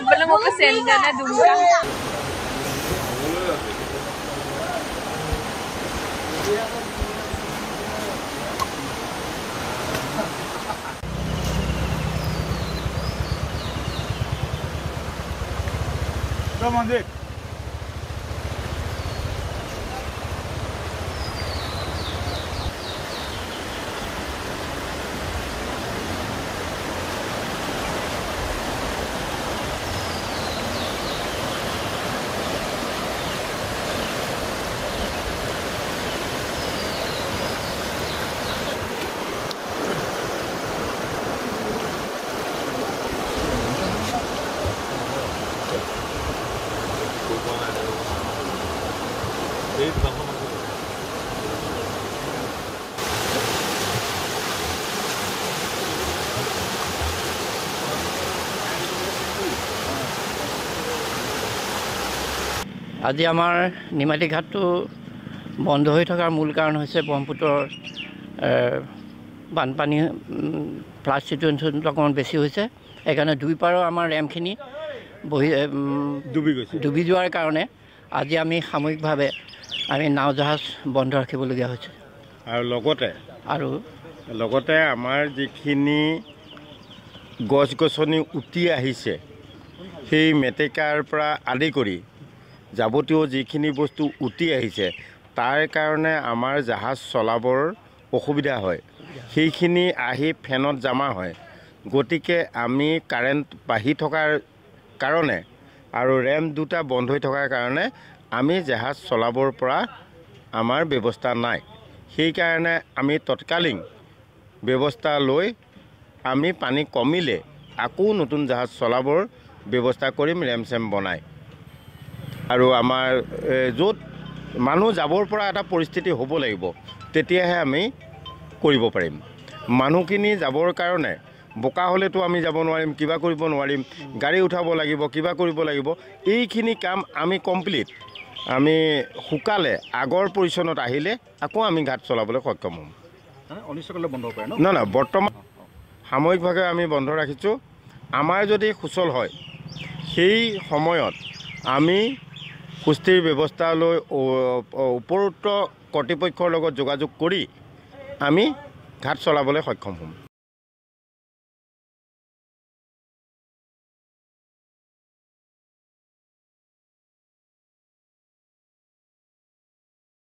Belum mau pesen dana dulu. Come on, Dick. আজি আমাৰ নিমাতী ঘাটটো বন্ধ হৈ থকাৰ মূল কাৰণ হৈছে ব্ৰহ্মপুত্ৰৰ বানপানী ফ্লাড চিটুৱেশ্যনটো অকণমান বেছি হৈছে। সেইকাৰণে দুই পাৰৰ আমাৰ ৰেমখিনি ডুবি যোৱাৰ কাৰণে আজি আমি সামূহিকভাৱে আমি নাও জাহাজ বন্ধ ৰাখিবলগীয়া হৈছে। আৰু লগতে আমাৰ যিখিনি গছ গছনি উটি আহিছে সেই মেটেকাৰ পৰা আদি কৰি যাৱতীয় যিখিনি বস্তু উটি আহিছে তাৰ কাৰণে আমাৰ জাহাজ চলাবৰ অসুবিধা হয়। সেইখিনি আহি ফেনত জমা হয়। গতিকে আমি কাৰেণ্ট বাঢ়ি থকাৰ কাৰণে আৰু ৰেম দুটা বন্ধ হৈ থকাৰ কাৰণে আমি জাহাজ চলাবৰ পৰা আমাৰ ব্যৱস্থা নাই। সেইকাৰণে আমি তৎকালীন ব্যৱস্থা লৈ আমি পানী কমিলে আকৌ নতুন জাহাজ চলাবৰ ব্যৱস্থা কৰিম ৰেম চেম বনাই। আৰু আমাৰ য'ত মানুহ যাবৰ পৰা এটা পৰিস্থিতি হ'ব লাগিব তেতিয়াহে আমি কৰিব পাৰিম। মানুহখিনি যাবৰ কাৰণে বোকা হ'লেতো আমি যাব নোৱাৰিম, কিবা কৰিব নোৱাৰিম, গাড়ী উঠাব লাগিব, কিবা কৰিব লাগিব। এইখিনি কাম আমি কমপ্লিট আমি শুকালে আগৰ পজিশ্যনত আহিলে আকৌ আমি ঘাট চলাবলৈ সক্ষম হ'ম। না বৰ্তমান সাময়িকভাৱে আমি বন্ধ ৰাখিছোঁ। আমাৰ যদি সুচল হয় সেই সময়ত আমি সুস্থিৰ ব্যৱস্থা লৈ উপৰোক্ত কৰ্তৃপক্ষৰ লগত যোগাযোগ কৰি আমি ঘাট চলাবলৈ সক্ষম হ'ম।